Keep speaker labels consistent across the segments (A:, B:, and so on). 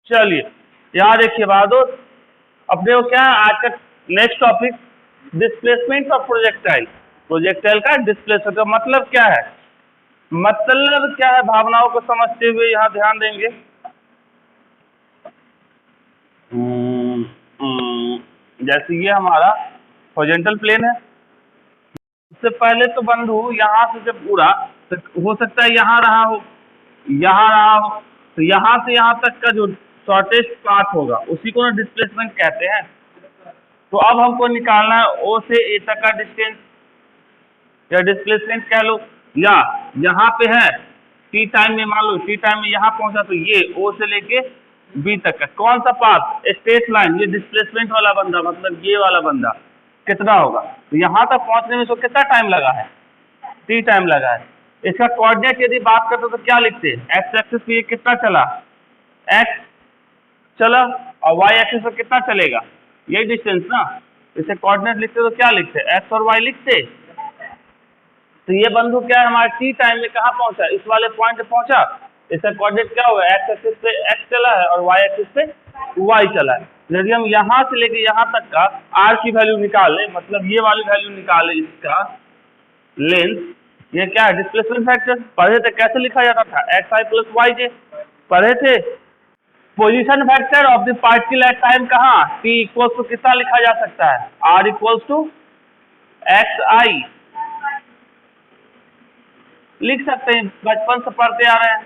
A: चलिए यहाँ देखिए बहादुर, अपने को क्या है आज का next topic, displacement of projectile. Projectile का डिस्प्लेसमेंट का मतलब क्या है, मतलब क्या है, भावनाओं को समझते हुए यहाँ ध्यान देंगे। जैसे ये हमारा हॉरिजॉन्टल प्लेन है, इससे पहले तो बंधु यहाँ से जब पूरा तो हो सकता है यहाँ रहा हो, यहाँ रहा हो, तो यहाँ से यहाँ तक का जो शॉर्टेस्ट पाथ होगा उसी को ना डिस्प्लेसमेंट कहते हैं। तो अब हमको निकालना है ओ से ए तक का डिस्टेंस, या डिस्प्लेसमेंट कह लो, या यहाँ पे है टी टाइम में, मान लो टी टाइम में यहाँ पहुंचा तो ये ओ से लेके बी तक का कौन सा पाथ, स्ट्रेट लाइन, ये डिस्प्लेसमेंट वाला बंदा, मतलब ये वाला बंदा कितना होगा, तो यहाँ तक पहुंचने में इसको कितना टाइम लगा है, टी टाइम लगा है। इसका कोऑर्डिनेट यदि बात करते तो क्या लिखते हैं, एक्स एक्सिस पे ये कितना चला, एक्स चला, और वाई एक्सिस पे कितना चलेगा, यही डिस्टेंस ना। इसे कोऑर्डिनेट लिखते तो क्या लिखते, एक्स और वाई लिखते। तो ये बंधु क्या है हमारे टी टाइम में कहाँ पहुंचा, इस वाले पॉइंट पे पहुंचा, इसका कोऑर्डिनेट क्या होगा, एक्स एक्सिस पे एक्स चला है और वाई एक्सिस पे वाई चला है। यदि हम यहाँ से लेके यहाँ तक का आर की वैल्यू निकालें, मतलब ये वाली वैल्यू निकालें, इसका लेंथ, ये क्या है डिस्प्लेसमेंट फैक्टर। पढ़े थे कैसे लिखा जाता था, एक्स आई प्लस वाई जे, पढ़े थे। Position factor of the particle at time कहाँ, टी इक्वल्स टू कितना लिखा जा सकता है, आर इक्वल्स टू एक्स आई लिख सकते हैं, बचपन से पढ़ते आ रहे हैं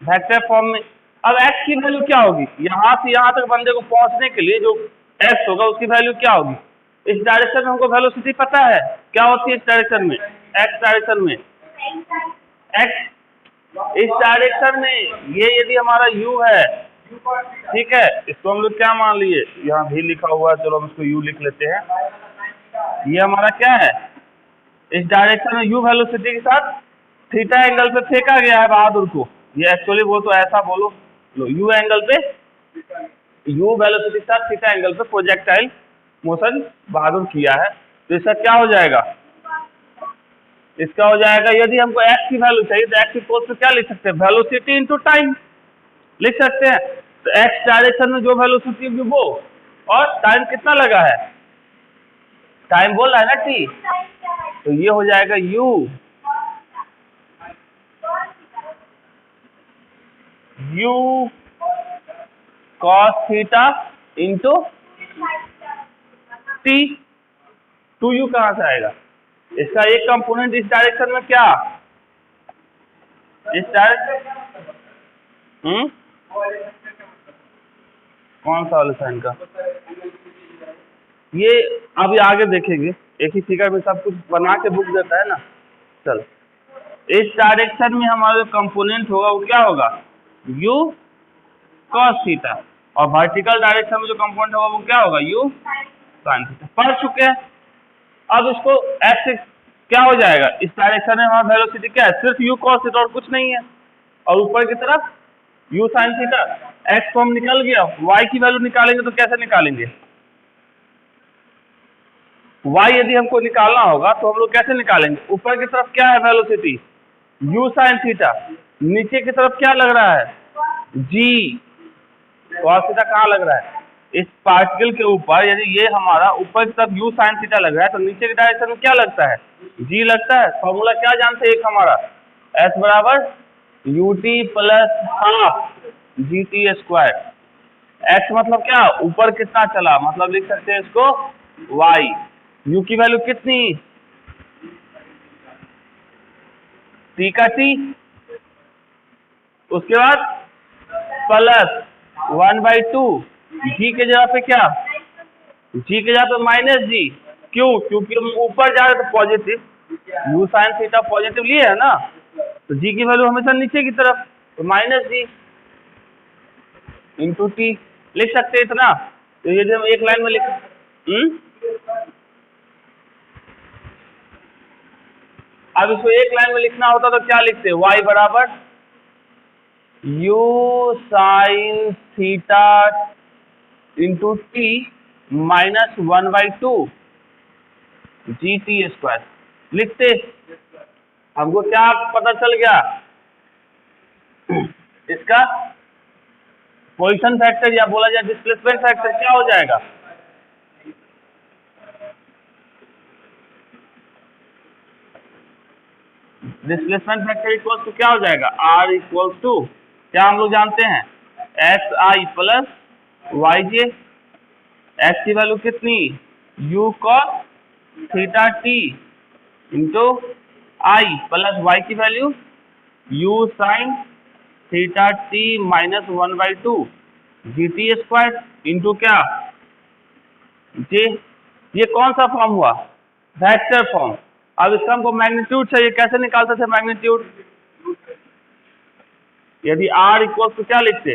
A: वेक्टर फॉर्म में। अब x की वैल्यू क्या होगी, यहाँ से यहाँ तक बंदे को पहुंचने के लिए जो x होगा उसकी वैल्यू क्या होगी, इस डायरेक्शन में हमको वेलोसिटी पता है क्या होती है, इस डायरेक्शन में, x डायरेक्शन में, x इस डायरेक्शन में, ये यदि हमारा u है, ठीक है, इसको हम लोग क्या मान लिए, यहाँ भी लिखा हुआ है, चलो हम इसको u लिख लेते हैं। ये हमारा क्या है, इस डायरेक्शन में u वेलोसिटी के साथ थीटा एंगल पे फेंका गया है बहादुर को, ये एक्चुअली वो तो ऐसा बोलो, लो u एंगल पे, u वेलोसिटी के साथ थीटा एंगल पे प्रोजेक्टाइल मोशन बहादुर किया है। तो इसका क्या हो जाएगा, इसका हो जाएगा, यदि हमको x की वैल्यू चाहिए तो x इक्वल टू क्या लिख सकते हैं, वेलोसिटी इनटू टाइम लिख सकते हैं। तो x डायरेक्शन में जो वेलोसिटी होगी वो, और टाइम कितना लगा है, टाइम बोल रहा है ना t, तो ये हो जाएगा u cos theta into T. 2u कहाँ से आएगा, इसका एक कंपोनेंट इस डायरेक्शन में क्या, इस डायरेक्शन, कौन सा वाला साइन का, ये अभी आगे देखेंगे, एक ही फिगर में सब कुछ बना के बुक देता है ना। चल, इस डायरेक्शन में हमारा जो कंपोनेंट होगा वो क्या होगा, u cos थीटा, और वर्टिकल डायरेक्शन में जो कंपोनेंट होगा वो क्या होगा, u sin थीटा। पढ़ चुके हैं। अब इसको x क्या हो जाएगा, इस डायरेक्शन में हमारा वेलोसिटी क्या है, सिर्फ u cos थीटा और कुछ नहीं है, और ऊपर की तरफ u sin theta. x form निकल गया, y की वैल्यू निकालेंगे तो कैसे निकालेंगे, y यदि हमको निकालना होगा तो हम लोग कैसे निकालेंगे, ऊपर की तरफ क्या है वेलोसिटी u sin थीटा, नीचे की तरफ क्या लग रहा है g cos थीटा, कहाँ लग रहा है, इस पार्टिकल के ऊपर। यदि ये हमारा ऊपर की तरफ u sin थीटा लग रहा है तो नीचे की डायरेक्शन में क्या लगता है, g लगता है। फॉर्मूला क्या जानते हैं, एक हमारा s बराबर ut plus half gt square. x मतलब क्या, ऊपर कितना चला, मतलब लिख सकते हैं इसको y, u की वैल्यू कितनी, t का t, उसके बाद प्लस 1/2, g के जगह पे क्या, g के जगह पे माइनस g, क्यों, क्योंकि हम ऊपर जा रहे तो positive, u sin theta positive लिए है ना, तो g की वैल्यू हमेशा नीचे की तरफ, तो माइनस g इंटू टी लिख सकते हैं इतना। तो यदि हम एक लाइन में लिख, अब इसको एक लाइन में लिखना होता तो क्या लिखते, y बराबर u sin theta into T minus 1/2 gt square लिखते। हमको क्या पता चल गया, इसका पोजीशन फैक्टर या बोला जाए डिस्प्लेसमेंट फैक्टर क्या हो जाएगा? डिस्प्लेसमेंट फैक्टर इक्वल टू क्या हो जाएगा? R इक्वल टू क्या हम लोग जानते हैं? XI plus YJ। x की वैल्यू कितनी? U cos theta t into I plus y की value U sine theta t minus 1/2 GT square into क्या? J। ये कौन सा फॉर्म हुआ? Vector form. अब इसका हमको मैग्नीट्यूड चाहिए, कैसे निकालते थे मैग्नीट्यूड? यदि R इक्वल टू क्या लिखते?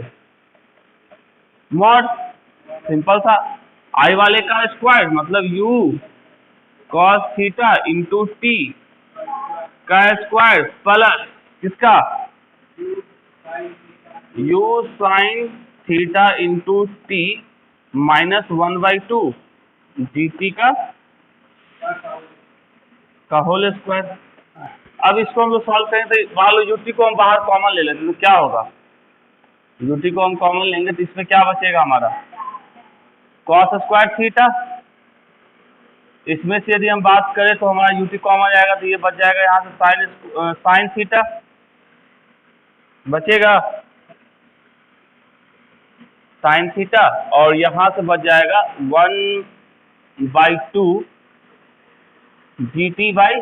A: मॉड। सिंपल था, I वाले का स्क्वायर मतलब U cos theta into T का स्क्वायर प्लस किसका? U sine theta into T minus 1/2 GT का होल स्क्वायर। अब इसको हम लोग सॉल्व करें तो मान लो यूटी को हम बाहर कॉमन ले लेते तो क्या होगा? यूटी को हम कॉमन लेंगे तो इसमें क्या बचेगा हमारा? Cos square theta. इसमें से यदि हम बात करें तो हमारा यूटी कॉमन जाएगा तो ये बच जाएगा यहाँ से साइन थीटा बचेगा, साइन थीटा, और यहाँ से बच जाएगा 1/2 GT बाई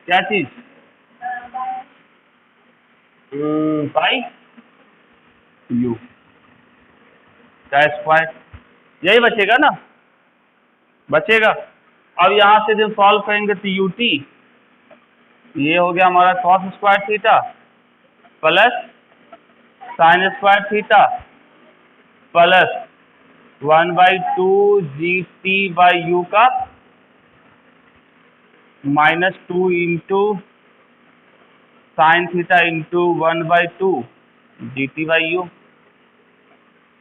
A: क्या चीज? बाई U का स्क्वायर। यही बचेगा ना? बचेगा। अब यहाँ से जब सॉल्व करेंगे तो यूटी ये हो गया हमारा cos square theta plus sine square theta plus 1/2 GT by U का minus 2 into sine theta into 1/2 GT by U।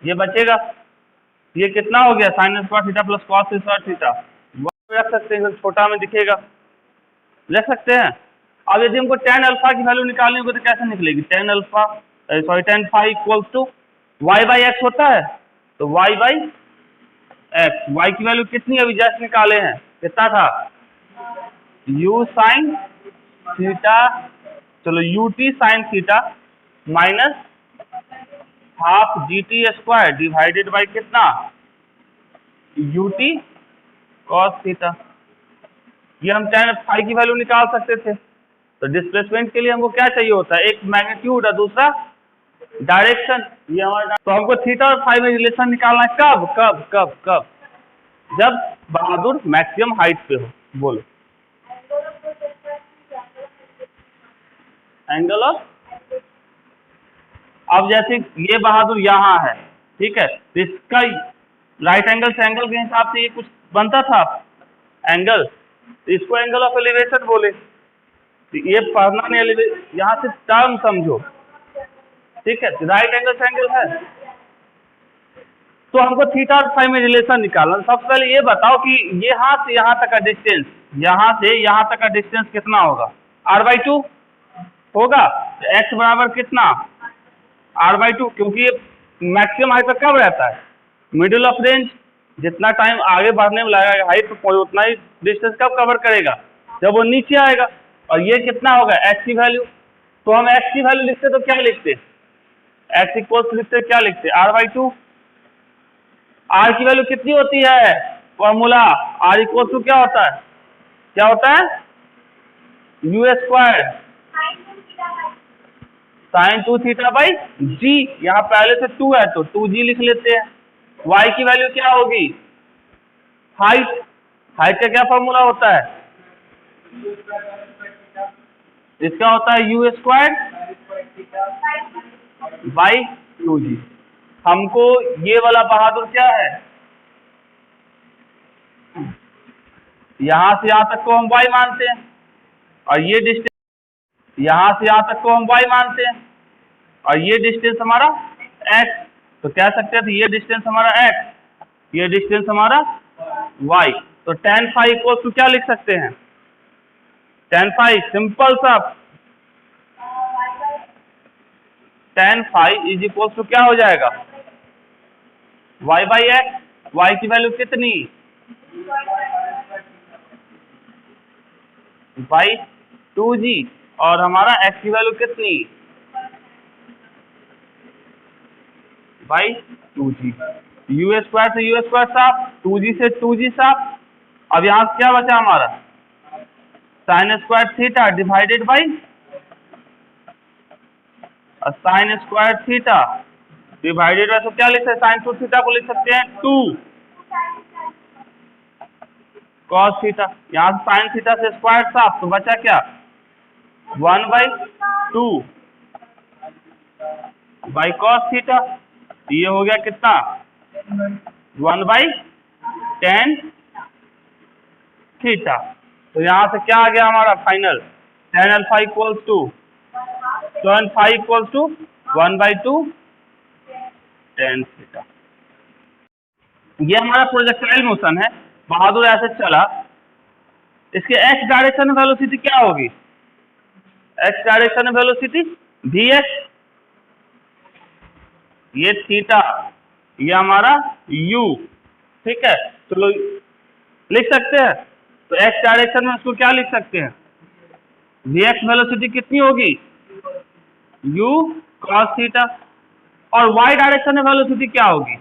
A: ये बचेगा। ये कितना हो गया? Sine square theta plus cos square theta. रख सकते हैं, छोटा में दिखेगा, ले सकते हैं। अब यदि हमको tan अल्फा की वैल्यू निकालनी होगी तो कैसे निकलेगी? tan phi equal to Y by X होता है, तो y बाई एक्स। वाई की वैल्यू कितनी अभी जस्ट निकाले हैं, कितना था? u साइन थीटा, चलो ut sine theta minus half GT square divided by कितना? ut cos theta. ये हम tan फाई की वैल्यू निकाल सकते थे। तो डिस्प्लेसमेंट के लिए हमको क्या चाहिए होता है? एक मैग्नीट्यूड और दूसरा डायरेक्शन। ये हमारा, तो हमको थीटा और फाई में रिलेशन निकालना है। कब कब कब कब? जब बहादुर मैक्सिमम हाइट पे हो। बोलो। एंगल ऑफ, अब जैसे ये बहादुर यहाँ है, ठीक है, तो इसका राइट एंगल से एंगल के हिसाब से ये कुछ बनता था एंगल, तो इसको एंगल ऑफ एलिवेशन बोले। तो ये पढ़ना नहीं, यहाँ से टर्म समझो, ठीक है। राइट एंगल से एंगल है, तो हमको थीटा और फाई में रिलेशन निकालना। सबसे पहले ये बताओ कि यहाँ से यहाँ तक का डिस्टेंस, यहाँ से यहाँ तक का डिस्टेंस कितना होगा? r/2 होगा। तो x बराबर कितना? r/2, क्योंकि ये मैक्सिमम हाइट पर कब रहता है? Middle of range. जितना टाइम आगे बढ़ने में लगेगा हाइट पर, उतना ही डिस्टेंस कब कवर करेगा? जब वो नीचे आएगा। और ये कितना होगा? x की वैल्यू। तो हम x की वैल्यू लिखते तो क्या लिखते? x इक्वल्स लिखते क्या लिखते? r/2। r की वैल्यू कितनी होती है? फॉर्मूला r इक्वल टू क्या होता है? क्या होता है? u square sine 2 theta by g। यहाँ पहले से 2 है तो 2g लिख लेते हैं। y की वैल्यू क्या होगी? हाइट। हाइट का क्या फॉर्मूला होता है? इसका होता है u स्क्वायर बाई 2g। हमको ये वाला बहादुर क्या है? यहां से यहां तक को हम y मानते हैं, और ये डिस्टेंस यहां से यहां तक को हम y मानते हैं, और ये डिस्टेंस हमारा x। तो कह सकते हैं तो ये डिस्टेंस हमारा x, ये डिस्टेंस हमारा y। तो tan फाई इक्वल टू क्या लिख सकते हैं? tan फाई सिंपल सा, tan phi is equal to क्या हो जाएगा? y बाई एक्स, y की वैल्यू कितनी, बाई 2g, और हमारा x की वैल्यू कितनी, बाई 2g। यू स्क्वायर से यू स्क्वायर साफ, 2g से 2g साफ। अब यहाँ क्या बचा हमारा, sine square theta divided by sine square theta divided by, तो क्या लिख सकते हैं, साइन 2 थीटा को लिख सकते हैं 2 कॉस थीटा। यहाँ से साइन थीटा से स्क्वायर साफ, तो बचा क्या, 1/2 बाई कॉस थीटा। ये हो गया कितना, 1/10 थीटा। तो यहाँ से क्या आ गया हमारा final, tan alpha equals to 1/2 tan theta. ये हमारा प्रोजेक्टाइल मोशन है, बहादुर ऐसे चला। इसके x डायरेक्शन में वेलोसिटी क्या होगी, x डायरेक्शन में वेलोसिटी vx, ये थीटा, ये हमारा u, ठीक है। चलो लिख सकते हैं, तो x डायरेक्शन में इसको क्या लिख सकते हैं, vx वेलोसिटी कितनी होगी, u cos थीटा, और y डायरेक्शन में वेलोसिटी क्या होगी,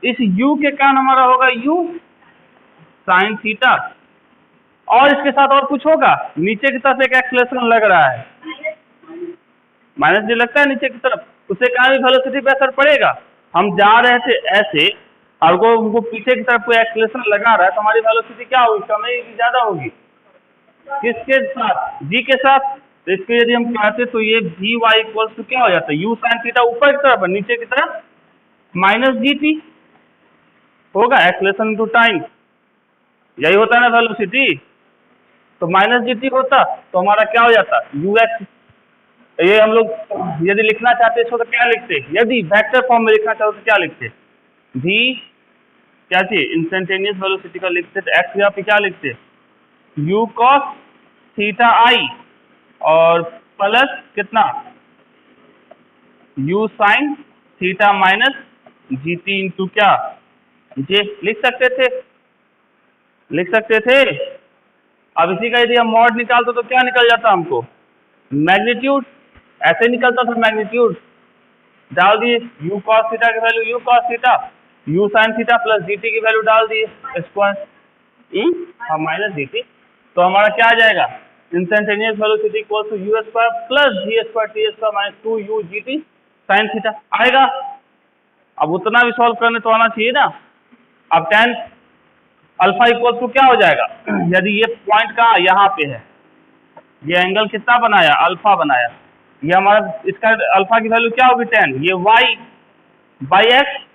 A: इस u के कारण हमारा होगा u sin थीटा। और इसके साथ और कुछ होगा, नीचे की तरफ एक एक्सेलरेशन लग रहा है, माइनस जी लगता है नीचे की तरफ, उससे कहाँ भी वेलोसिटी पे असर पड़ेगा। हम जा रहे थे ऐसे, और वो हमको पीछे की तरफ कोई एक्सेलरेशन लगा रहा है, तो हमारी वेलोसिटी क्या होगी, कम होगी ज्यादा होगी, किसके साथ, g के साथ। तो इसके यदि हम कहते तो ये vy इक्वल्स टू क्या हो जाता है, u sin थीटा ऊपर की तरफ, नीचे की तरफ माइनस gt होगा, एक्सेलरेशन टू टाइम, यही होता है ना वेलोसिटी। तो माइनस gt होता तो हमारा क्या हो जाता, ux। ये हम लोग यदि लिखना चाहते इसको तो क्या लिखते, यदि वेक्टर फॉर्म में लिखना चाहो तो क्या लिखते, v क्या चाहिए, इंस्टेंटेनियस वेलोसिटी का लिखते, तो x यहाँ पे क्या लिखते, u cos थीटा i, और प्लस कितना, u sin theta minus gt into क्या, जे लिख सकते थे, लिख सकते थे। अब इसी का यदि हम मॉड निकालते तो क्या निकल जाता हमको, मैग्नीट्यूड, ऐसे निकलता था मैग्नीट्यूड, डाल दिए u cos थीटा की value u cos theta, u sin theta plus gt की वैल्यू डाल दिए स्क्वायर, हाँ माइनस gt। तो हमारा क्या आ जाएगा, instantaneous velocity equal to u square plus g square t square minus 2u gt sin theta आएगा। अब उतना भी सॉल्व करने तो आना चाहिए ना। अब tan अल्फा इक्वल टू क्या हो जाएगा, यदि ये पॉइंट कहाँ यहाँ पे है, ये एंगल कितना बनाया, अल्फा बनाया, ये हमारा इसका अल्फा की वैल्यू क्या होगी 10, ये y बाई एक्स,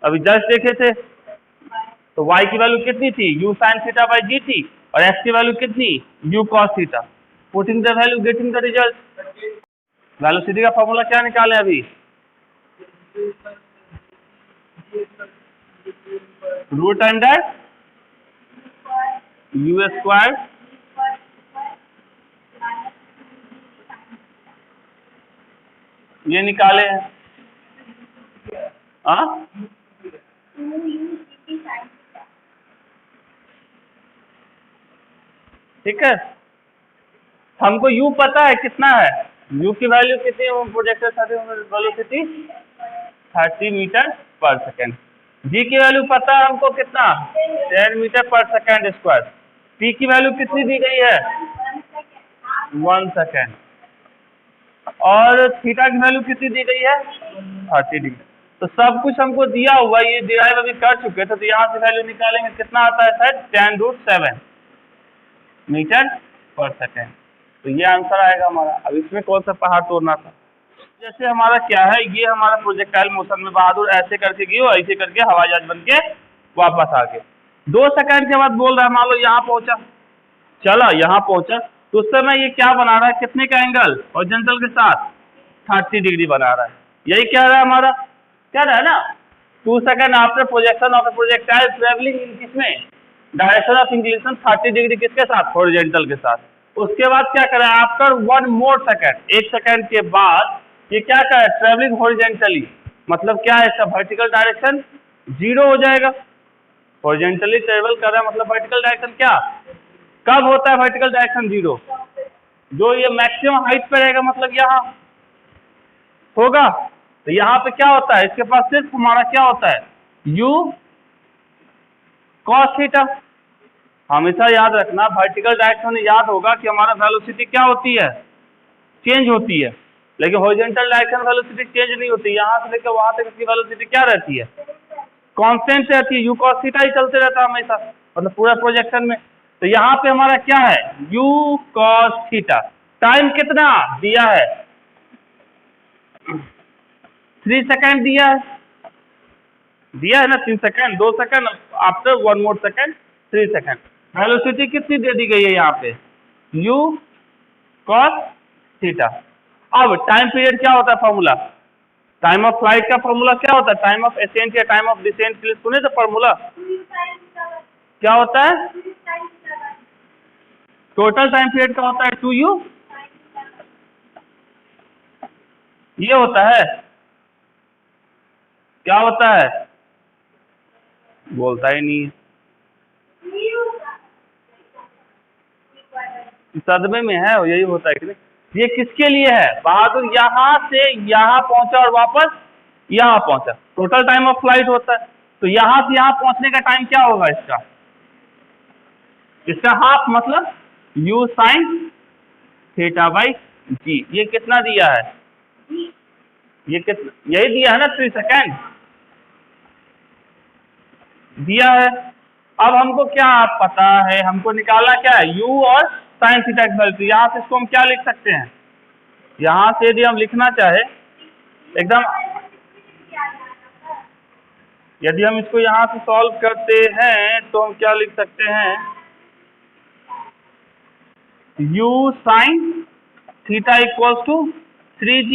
A: अभी जस्ट देखे थे, तो y की वैल्यू कितनी थी, u sin theta by gt, और x की वैल्यू कितनी, u cos theta. Putting the value getting the result. Velocity का फॉर्मूला क्या निकालें अभी, रूट अंडर u स्क्वायर ये निकाले हैं, हाँ ठीक है। हमको u पता है कितना है, u की वैल्यू कितनी है, प्रोजेक्टर वेलोसिटी 30 मीटर पर सेकेंड। g की वैल्यू पता है हमको कितना, 10 मीटर पर सेकेंड स्क्वायर। t की वैल्यू कितनी दी गई है, 1 सेकेंड, और थीटा की वैल्यू कितनी दी गई है, 30 डिग्री। तो सब कुछ हमको दिया हुआ, ये डिराइव अभी कर चुके थे, तो यहाँ से वैल्यू निकालेंगे, कितना आता है शायद 10√7 मीटर पर सेकेंड। तो ये आंसर आएगा हमारा। अब इसमें कौन सा पहाड़ तोड़ना था, जैसे हमारा क्या है, ये हमारा प्रोजेक्टाइल मोशन में बहादुर ऐसे करके गई और ऐसे करके हवाई जहाज बन के वापस आ गए। 2 सेकंड के बाद बोल रहा है, मान लो यहाँ पहुंचा, चला यहाँ पहुंचा, तो उस समय ये क्या बना रहा है, कितने का एंगल, हॉरिजॉन्टल के साथ 30 डिग्री बना रहा है। यही कह रहा है हमारा, कह रहा है ना 2 second after projection of A projectile travelling in किसमें, डायरेक्शन ऑफ इंक्लिनेशन 30 डिग्री किसके साथ, हॉरिजॉन्टल के साथ। उसके बाद क्या करा, आफ्टर 1 मोर सेकंड, 1 सेकंड के बाद ये क्या करे, ट्रेवलिंग हॉरिजॉन्टली, मतलब क्या है इसका, वर्टिकल डायरेक्शन 0 हो जाएगा। हॉरिजॉन्टली ट्रेवल कर रहा है मतलब वर्टिकल डायरेक्शन क्या, कब होता है वर्टिकल डायरेक्शन 0, जो ये मैक्सिमम हाइट पे रहेगा, मतलब यहाँ होगा। तो यहाँ पे क्या होता है, इसके पास सिर्फ हमारा क्या होता है, u cos थीटा। हमेशा याद रखना, वर्टिकल डायरेक्शन में याद होगा कि हमारा वेलोसिटी क्या होती है, चेंज होती है, लेकिन हॉरिजॉन्टल डायरेक्शन वेलोसिटी चेंज नहीं होती। यहाँ से लेकर वहां तक इसकी वेलोसिटी क्या रहती है, कांस्टेंट रहती है, u cos थीटा ही चलते रहता है हमेशा, मतलब पूरा प्रोजेक्शन में। तो यहाँ पे हमारा क्या है, u cos थीटा। टाइम कितना दिया है, 3 सेकेंड दिया है ना, 3 second, 2 second, after 1 more second, 3 second. Velocity कितनी दे दी गई है यहाँ पे, u cos थीटा। अब टाइम पीरियड क्या होता है, फॉर्मूला, टाइम ऑफ फ्लाइट का फॉर्मूला क्या होता है, टाइम ऑफ असेंट या टाइम ऑफ डिसेंट के लिए सुने तो फॉर्मूला क्या होता है, टोटल टाइम पीरियड का होता है 2u, ये होता है, क्या होता है, बोलता ही नहीं है, सदमे में है, यही होता है कि नहीं। ये किसके लिए है, बहादुर यहाँ से यहाँ पहुंचा और वापस यहाँ पहुंचा, टोटल टाइम ऑफ फ्लाइट होता है। तो यहाँ से यहाँ पहुंचने का टाइम क्या होगा इसका हाफ, मतलब u sin theta by g। ये कितना दिया है, ये कितना, यही दिया है ना, 3 सेकेंड दिया है। अब हमको क्या पता है, हमको निकालना क्या है, u और साइन थीटा की वैल्यू। यहाँ से इसको हम क्या लिख सकते हैं, यहाँ से यदि हम लिखना चाहे एकदम, यदि हम इसको यहाँ से सॉल्व करते हैं तो हम क्या लिख सकते हैं, u sin theta equals to 3g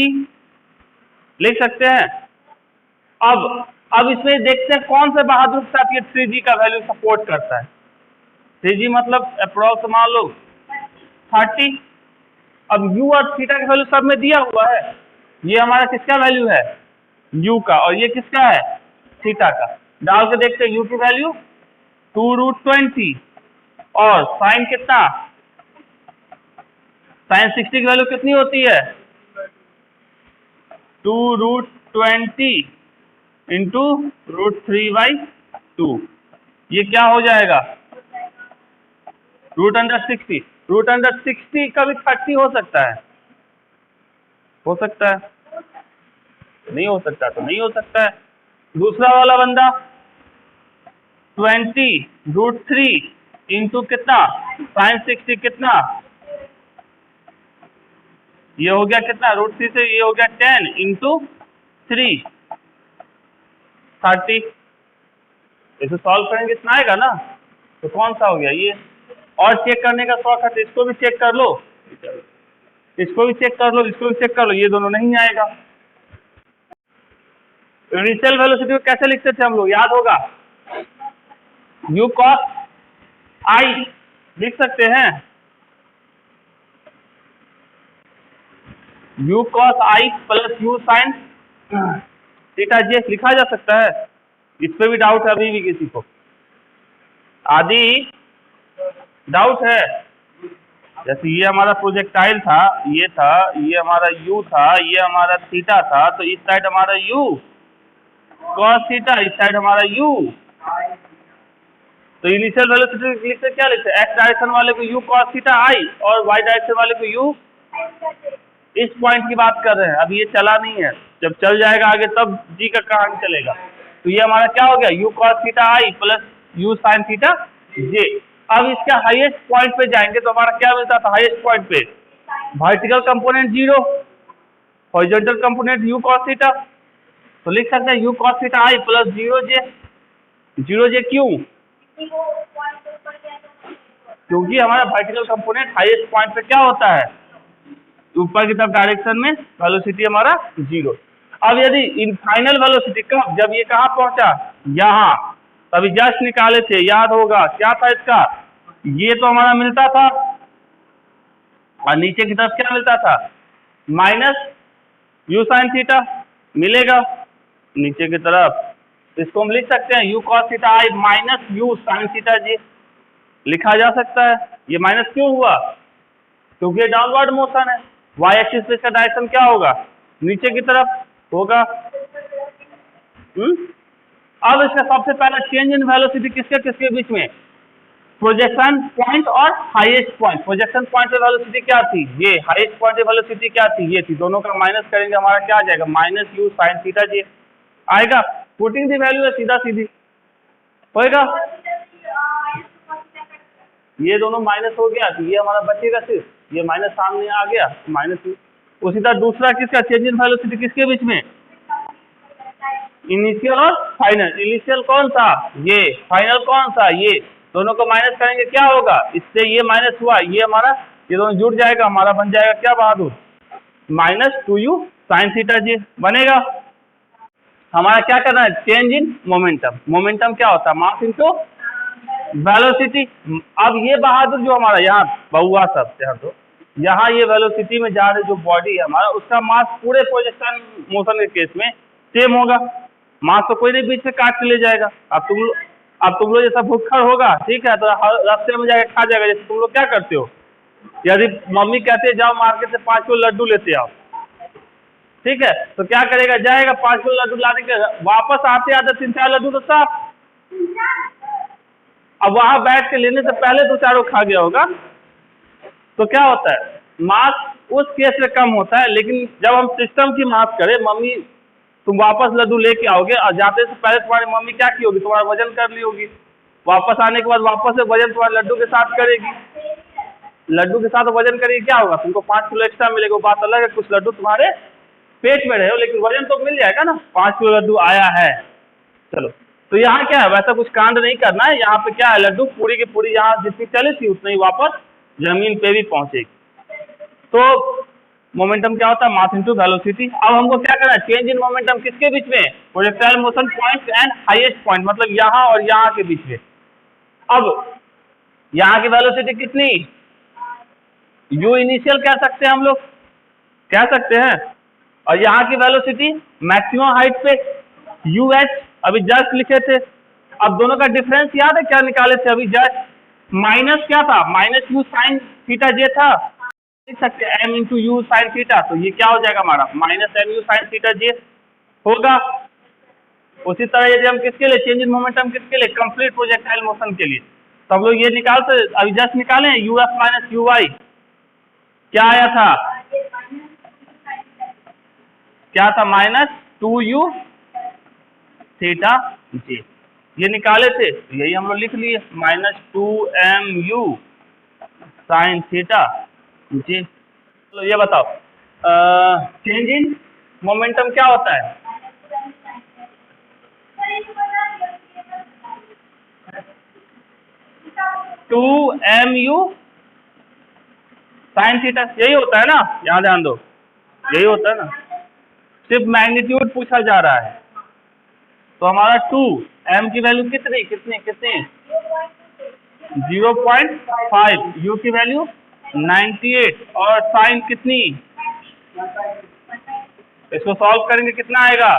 A: लिख सकते हैं। अब इसमें देखते हैं कौन से बहादुर के साथ ये 3g का वैल्यू सपोर्ट करता है। 3g मतलब अप्रोक्स मान लो 30। अब u और थीटा का वैल्यू सब में दिया हुआ है, ये हमारा किसका वैल्यू है, u का, और ये किसका है, थीटा का। डाल के देखते हैं u की वैल्यू 2√20 और साइन कितना, साइन 60 की वैल्यू कितनी होती है, 2√20 इंटू √3/2। ये क्या हो जाएगा, √60। √60 का भी 30 हो सकता है, हो सकता है, नहीं हो सकता तो नहीं हो सकता है। दूसरा वाला बंदा 20√3 इंटू कितना, साइन 60 कितना, ये हो गया कितना, √3 से ये हो गया 10 इंटू 3 30। इसे सॉल्व करेंगे इतना आएगा ना, तो कौन सा हो गया ये। और चेक करने का शौक है तो इसको भी चेक कर लो, इसको भी चेक कर लो, इसको भी चेक कर लो, ये दोनों नहीं आएगा। इनिशियल वेलोसिटी को कैसे लिखते थे हम लोग, याद होगा, u cos i लिख सकते हैं, u cos i plus u sin theta j लिखा जा सकता है। इस पे भी डाउट है अभी भी किसी को, आदि डाउट है। जैसे ये हमारा प्रोजेक्टाइल था, ये था, ये हमारा u था, ये हमारा थीटा था, तो इस साइड हमारा u cos थीटा, इस साइड हमारा u। तो इनिशियल वेलोसिटी लिखते क्या लिखते हैं, x डायरेक्शन वाले को u cos थीटा i और y डायरेक्शन वाले को u। इस पॉइंट की बात कर रहे हैं, अब ये चला नहीं है, जब चल जाएगा आगे तब g का कहानी चलेगा। तो ये हमारा क्या हो गया, u cos theta i plus u sin theta j। अब इसके हाईएस्ट पॉइंट पे जाएंगे तो हमारा क्या मिलता था, हाईएस्ट पॉइंट पे vertical component 0, horizontal component u cos theta. तो लिख सकते हैं u cos theta i plus 0j क्यों, क्योंकि हमारा वर्टिकल कंपोनेंट हाईएस्ट पॉइंट पे क्या होता है, ऊपर की तरफ डायरेक्शन में वेलोसिटी हमारा 0। अब यदि इन फाइनल वेलोसिटी कब, जब ये कहाँ पहुंचा, यहाँ, तभी जस्ट निकाले थे, याद होगा क्या था इसका, ये तो हमारा मिलता था और नीचे की तरफ क्या मिलता था, माइनस u sin थीटा मिलेगा। नीचे की तरफ। इसको हम लिख सकते हैं u cos थीटा आई माइनस u साइन थीटा जे, लिखा जा सकता है। ये माइनस क्यों हुआ? क्योंकि ये डाउनवर्ड मोशन है, y एक्सिस पे इसका डायरेक्शन क्या होगा? नीचे की तरफ होगा। अब इसका सबसे पहला चेंज इन वेलोसिटी किसके बीच में? प्रोजेक्शन पॉइंट और हाईएस्ट पॉइंट। प्रोजेक्शन पॉइंट पे वेलोसिटी क्या थी? ये। हाईएस्ट पॉइंट पे वेलोसिटी क्या थी? ये थी। दोनों का माइनस करेंगे, हमारा क्या आ जाएगा? माइनस यू साइन थीटा जे आएगा। पुटिंग दी वैल्यू है सीधा सीधी होएगा। ये दोनों माइनस हो गया तो ये हमारा बचेगा सिर्फ, ये माइनस सामने आ गया माइनस यू। उसी तरह दूसरा किसका चेंज इन वेलोसिटी किसके बीच में? इनिशियल और फाइनल। इनिशियल कौन सा? ये। फाइनल कौन सा? ये। दोनों को माइनस करेंगे क्या होगा? इससे ये माइनस हुआ, ये हमारा, ये दोनों जुड़ जाएगा, हमारा बन जाएगा क्या बहादुर? माइनस 2u साइन थीटा जे बनेगा। हमारा क्या करना है? Change in momentum. मोमेंटम क्या होता है? Mass into velocity. अब ये बहादुर जो हमारा यहाँ बहुआ सब तो यहाँ ये वेलोसिटी में जा रहे जो बॉडी है हमारा, उसका मास पूरे प्रोजेक्शन मोशन के केस में सेम होगा। मास तो कोई नहीं बीच में काट के ले जाएगा। अब तुम लोग जैसा भूखड़ होगा, ठीक है, तो रास्ते में जाके खा जाएगा। जैसे तुम लोग क्या करते हो, यदि मम्मी कहते हैं जाओ मार्केट से 5 किलो लड्डू लेते आओ, ठीक है, तो क्या करेगा? जाएगा 5 किलो लड्डू लाने के, वापस आते आते 3-4 लड्डू तो साफ। अब वहां बैठ के लेने से पहले 2-4 खा गया होगा। तो क्या होता है? मास उस केस में कम होता है। लेकिन जब हम सिस्टम की मास करें, मम्मी तुम वापस लड्डू लेके आओगे और जाते से पहले तुम्हारी मम्मी क्या की होगी? तुम्हारा वजन कर ली होगी। वापस आने के बाद वापस से वजन तुम्हारे लड्डू के साथ करेगी। लड्डू के साथ वजन करेगी, क्या होगा? तुमको 5 किलो एक्स्ट्रा मिलेगा। बात अलग है, कुछ लड्डू तुम्हारे पेट में रहे हो, लेकिन वजन तो मिल जाएगा ना। 5 किलो लड्डू आया है। चलो, तो यहाँ क्या है? वैसा कुछ कांड नहीं करना है। यहाँ पे क्या है? लड्डू पूरी की पूरी यहाँ जितनी चली थी उतनी वापस जमीन पे भी पहुंचेगी। तो मोमेंटम क्या होता है? Mass into velocity. अब हमको क्या करना है? चेंज इन मोमेंटम किसके बीच में? Projectile motion point and highest point, मतलब यहाँ और यहाँ के बीच में। अब यहाँ की वेलोसिटी कितनी? u इनिशियल कह सकते हैं हम लोग, कह सकते हैं। और यहाँ की वेलोसिटी मैक्सिमम हाइट पे uh अभी जस्ट लिखे थे। अब दोनों का डिफरेंस याद है क्या निकाले थे अभी जस्ट? माइनस क्या था? Minus U sine theta J था। लिख सकते हैं m into U sine theta. तो ये क्या हो जाएगा हमारा? Minus M U sine theta J होगा। उसी तरह यदि हम किसके लिए चेंज इन मोमेंटम किसके लिए? कंप्लीट प्रोजेक्टाइल मोशन के लिए, तो हम लोग ये निकालते, अभी जस्ट निकाले U F minus U Y. क्या आया था? क्या था? माइनस 2u थीटा जे, ये निकाले थे, यही हम लोग लिख लिए माइनस 2mu साइन थीटा जे। चलो ये बताओ, चेंज इन मोमेंटम क्या होता है? Two M U sine theta, यही होता है ना? यहाँ ध्यान दो, यही होता है ना। सिर्फ मैग्नीट्यूड पूछा जा रहा है। तो हमारा 2 m की वैल्यू कितनी कितनी कितनी? 0.5, u की वैल्यू 98 और साइन कितनी? इसको सॉल्व करेंगे कितना आएगा?